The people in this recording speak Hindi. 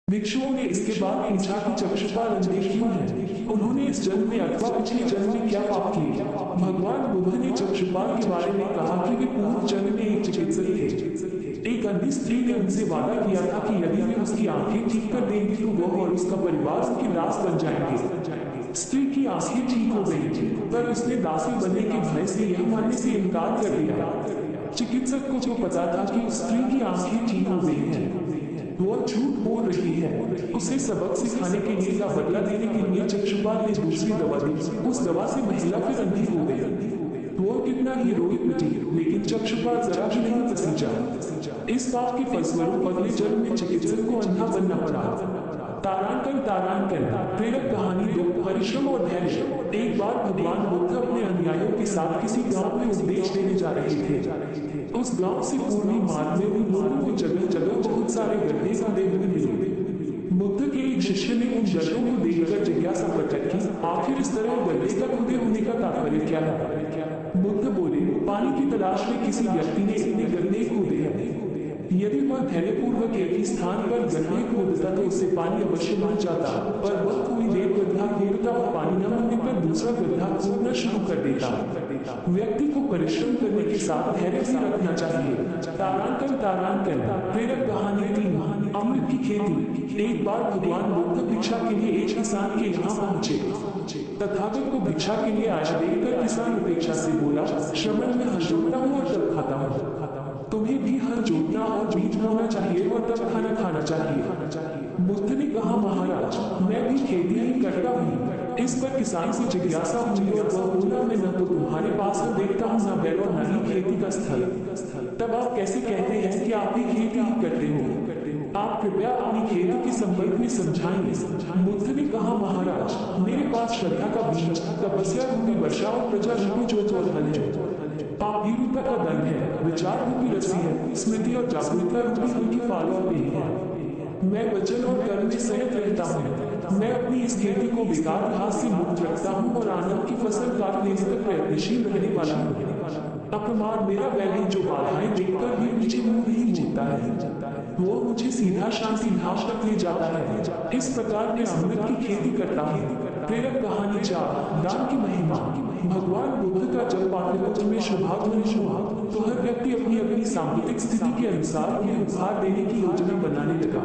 भिक्षुओं ने इसके बाद पूछा कि चक्षुपाल अंधे क्यों हैं? उन्होंने इस जन्म में अथवा पिछले जन्म में क्या पाप किए? भगवान बुद्ध ने चक्षुपाल के बारे में कहा कि वे पूर्व जन्म में एक चिकित्सक थे। एक अन्य स्त्री ने उनसे वादा किया था कि यदि वे उसकी आंखें ठीक कर देंगे तो वह और उसका परिवार उनके दास बन जाएंगे। स्त्री की आंखें ठीक हो गई थी, पर उसने दासी बनने के भय से यह मानने से इनकार कर दिया। चिकित्सक को जो पता था कि उस स्त्री की आंखें ठीक हो गई हैं, वह झूठ बोल रही है। उसे सबक सिखाने के लिए या बदला देने के लिए चक्षुपाल ने दूसरी दवा दी। उस दवा से महिला फिर अंधी हो गई। वह कितना ही रोई पिटी, लेकिन चक्षुपाल जरा भी नहीं पसीजा। इस बात के फलस्वरूप अगले जन्म में चिकित्सक को अंधा बनना पड़ा। तारांकन प्रेरक कहानी 2 परिश्रम और धैर्य। एक बार भगवान बुद्ध अपने अनुयायियों के साथ किसी गांव में उपदेश देने जा रहे थे। उस गांव से पूर्वी मार्ग में उन लोगों को जगह जगह बहुत सारे गड्ढे बंधे हुए मिले। बुद्ध के एक शिष्य ने उन गड्ढों को देखकर जिज्ञासा प्रकट की, आखिर इस तरह गड्ढे का खुदे होने का तात्पर्य क्या है? बुद्ध बोले, पानी की तलाश में किसी व्यक्ति ने इतने गड्ढे खोदे हैं। यदि वह धैर्यपूर्वक एक ही स्थान पर गड्ढे खोदता तो उसे पानी अवश्य मिल जाता, पर वह कोई देर गड्ढा खोदता और पानी न मिलने पर दूसरा गड्ढा खोदना शुरू कर देता। व्यक्ति को परिश्रम करने के साथ धैर्य भी रखना चाहिए। तारांकन प्रेरक कहानी 3 अमृत की खेती। एक बार भगवान बुद्ध भिक्षा के लिए एक किसान के यहाँ पहुँचे। तथागत को भिक्षा के लिए आया देखकर किसान उपेक्षा से बोला, श्रवण में हल जोड़ता हूँ और तब खाता हूँ। तुम्हें भी हल जोड़ना और बीज बोना चाहिए और तब खाना खाना चाहिए। बुद्ध ने कहा, महाराज मैं भी खेती ही करता हूँ। इस पर किसान को जिज्ञासा हुई और वह बोला, मैं न तो तुम्हारे पास देखता हूँ न बैल और न ही खेती का स्थल। तब आप कैसे कहते हैं कि आप भी खेती ही करते हो? आप कृपया अपनी खेती के संबंध में समझाएंगे। बुद्ध ने कहा, महाराज मेरे पास श्रद्धा का बीज, तपस्या रूपी वर्षा और प्रजा रूपी जोत और हल है। पापीरूपता का दंड है, विचार रूपी रस्सी है, स्मृति और जागरूकता रूपी उनकी पालना भी है। मैं वचन और कर्म में संयत रहता हूँ। मैं अपनी इस खेती को बेकार घास से मुक्त रखता हूँ और आनंद की फसल काटने तक प्रयत्नशील रहने वाला हूँ। अपमान मेरा वैली जो बाधाएं देखकर भी मुझे मुंह नहीं मोड़ता है, वो मुझे सीधा शांति धाम तक ले जाता है। इस प्रकार मैं अमृत की खेती करता हूँ। प्रेरक कहानी 4 दान की महिमा। भगवान बुद्ध का जब पाटलिपुत्र में शुभागमन हुआ तो हर व्यक्ति अपनी अपनी सांस्कृतिक स्थिति के अनुसार उन्हें उपहार देने की योजना बनाने लगा।